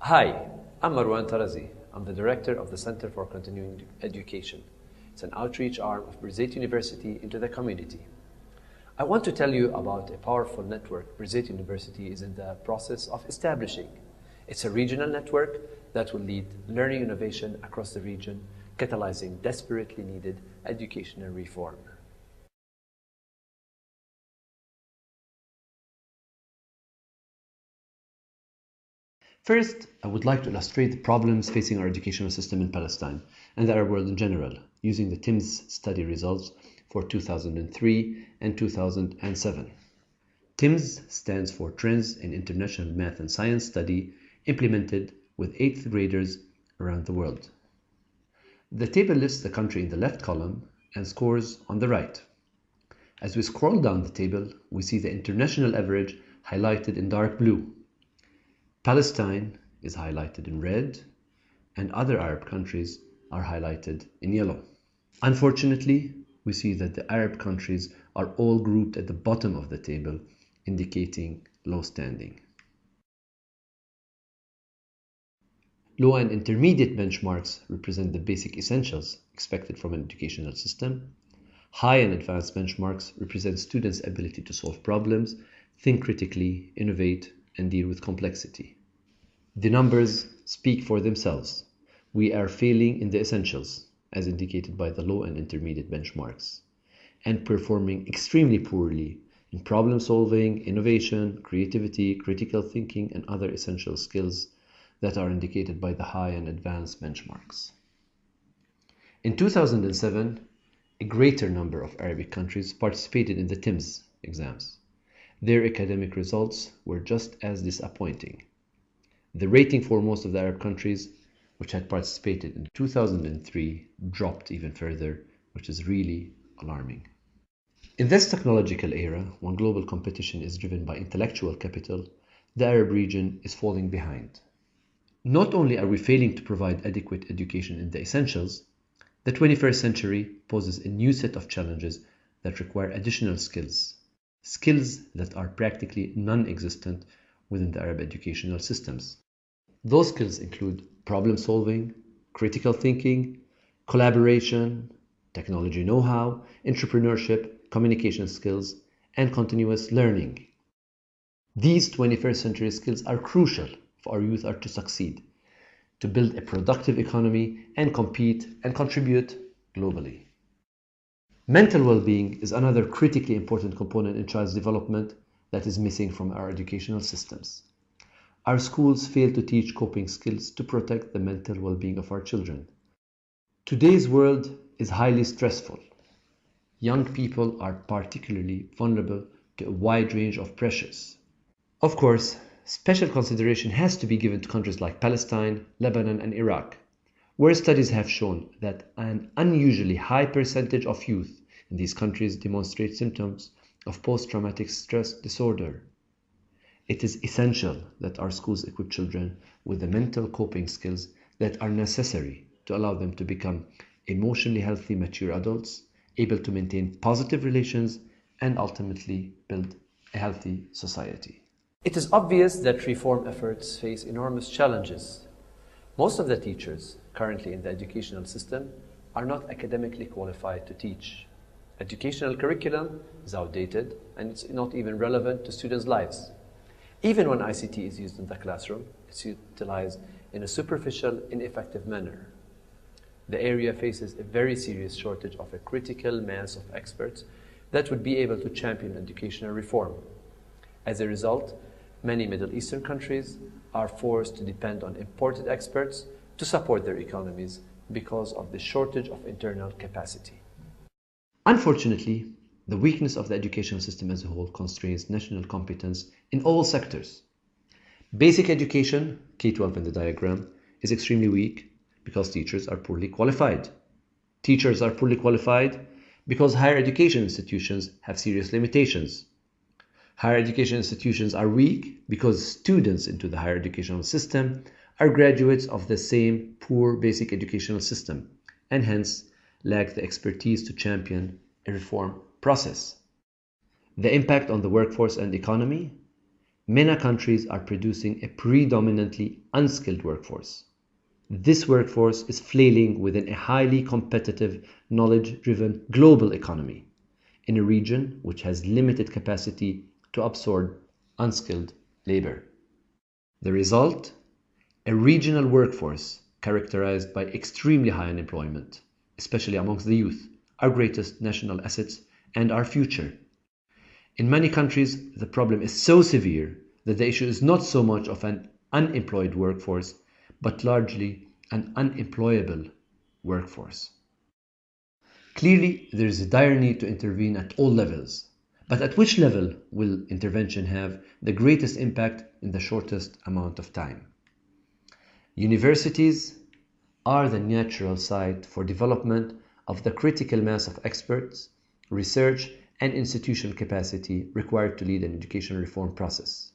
Hi, I'm Marwan Tarazi. I'm the director of the Center for Continuing Education. It's an outreach arm of Birzeit University into the community. I want to tell you about a powerful network Birzeit University is in the process of establishing. It's a regional network that will lead learning innovation across the region, catalyzing desperately needed educational reform. First, I would like to illustrate the problems facing our educational system in Palestine and the Arab world in general, using the TIMSS study results for 2003 and 2007. TIMSS stands for Trends in International Math and Science Study, implemented with 8th graders around the world. The table lists the country in the left column and scores on the right. As we scroll down the table, we see the international average highlighted in dark blue. Palestine is highlighted in red, and other Arab countries are highlighted in yellow. Unfortunately, we see that the Arab countries are all grouped at the bottom of the table, indicating low standing. Low and intermediate benchmarks represent the basic essentials expected from an educational system. High and advanced benchmarks represent students' ability to solve problems, think critically, innovate, and deal with complexity. The numbers speak for themselves. We are failing in the essentials, as indicated by the low and intermediate benchmarks, and performing extremely poorly in problem solving, innovation, creativity, critical thinking, and other essential skills that are indicated by the high and advanced benchmarks. In 2007, a greater number of Arabic countries participated in the TIMSS exams. Their academic results were just as disappointing. The rating for most of the Arab countries which had participated in 2003 dropped even further, which is really alarming. In this technological era, when global competition is driven by intellectual capital, the Arab region is falling behind. Not only are we failing to provide adequate education in the essentials, the 21st century poses a new set of challenges that require additional skills that are practically non-existent within the Arab educational systems. Those skills include problem solving, critical thinking, collaboration, technology know-how, entrepreneurship, communication skills, and continuous learning. These 21st century skills are crucial if our youth are to succeed, to build a productive economy and compete and contribute globally. Mental well-being is another critically important component in child's development that is missing from our educational systems. Our schools fail to teach coping skills to protect the mental well-being of our children. Today's world is highly stressful. Young people are particularly vulnerable to a wide range of pressures. Of course, special consideration has to be given to countries like Palestine, Lebanon, and Iraq, where studies have shown that an unusually high percentage of youth in these countries demonstrate symptoms of post-traumatic stress disorder. It is essential that our schools equip children with the mental coping skills that are necessary to allow them to become emotionally healthy, mature adults, able to maintain positive relations, and ultimately build a healthy society. It is obvious that reform efforts face enormous challenges. Most of the teachers currently in the educational system are not academically qualified to teach. Educational curriculum is outdated and it's not even relevant to students' lives. Even when ICT is used in the classroom, it's utilized in a superficial, ineffective manner. The area faces a very serious shortage of a critical mass of experts that would be able to champion educational reform. As a result, many Middle Eastern countries are forced to depend on imported experts to support their economies because of the shortage of internal capacity. Unfortunately, the weakness of the education system as a whole constrains national competence in all sectors. Basic education, K-12 in the diagram, is extremely weak because teachers are poorly qualified. Teachers are poorly qualified because higher education institutions have serious limitations. Higher education institutions are weak because students into the higher educational system are graduates of the same poor basic educational system and hence lack the expertise to champion a reform process. The impact on the workforce and economy MENA countries are producing a predominantly unskilled workforce. This workforce is flailing within a highly competitive, knowledge-driven global economy in a region which has limited capacity to absorb unskilled labor. The result? A regional workforce characterized by extremely high unemployment, especially amongst the youth, our greatest national assets and our future. In many countries, the problem is so severe that the issue is not so much of an unemployed workforce, but largely an unemployable workforce. Clearly, there is a dire need to intervene at all levels. But at which level will intervention have the greatest impact in the shortest amount of time? Universities are the natural site for development of the critical mass of experts, research, and institutional capacity required to lead an education reform process.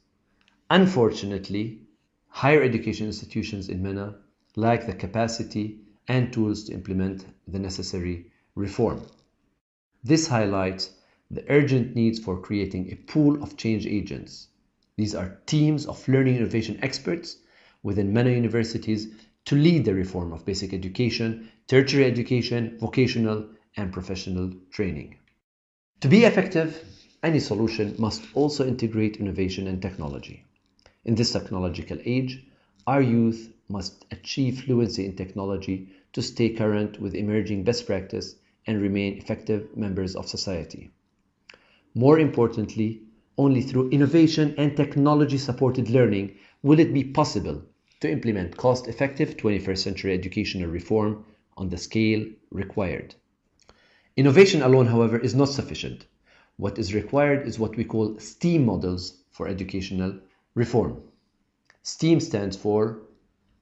Unfortunately, higher education institutions in MENA lack the capacity and tools to implement the necessary reform. This highlights the urgent needs for creating a pool of change agents. These are teams of learning innovation experts within MENA universities to lead the reform of basic education, tertiary education, vocational, and professional training. To be effective, any solution must also integrate innovation and technology. In this technological age, our youth must achieve fluency in technology to stay current with emerging best practice and remain effective members of society. More importantly, only through innovation and technology-supported learning will it be possible to implement cost-effective 21st century educational reform on the scale required. Innovation alone, however, is not sufficient. What is required is what we call STEAM models for educational reform. STEAM stands for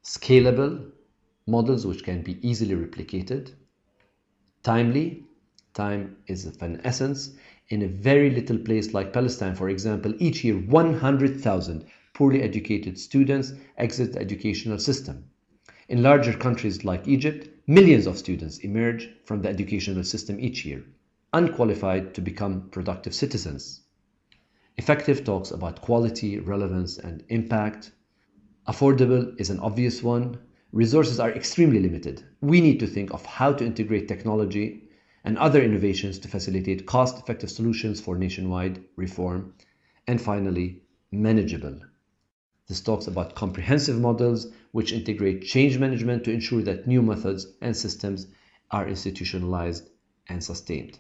scalable, models which can be easily replicated; timely, time is of an essence. In a very little place like Palestine, for example, each year 100,000 poorly educated students exit the educational system. In larger countries like Egypt, millions of students emerge from the educational system each year, unqualified to become productive citizens. Effective talks about quality, relevance, and impact. Affordable is an obvious one. Resources are extremely limited. We need to think of how to integrate technology and other innovations to facilitate cost-effective solutions for nationwide reform. And finally, manageable. This talks about comprehensive models which integrate change management to ensure that new methods and systems are institutionalized and sustained.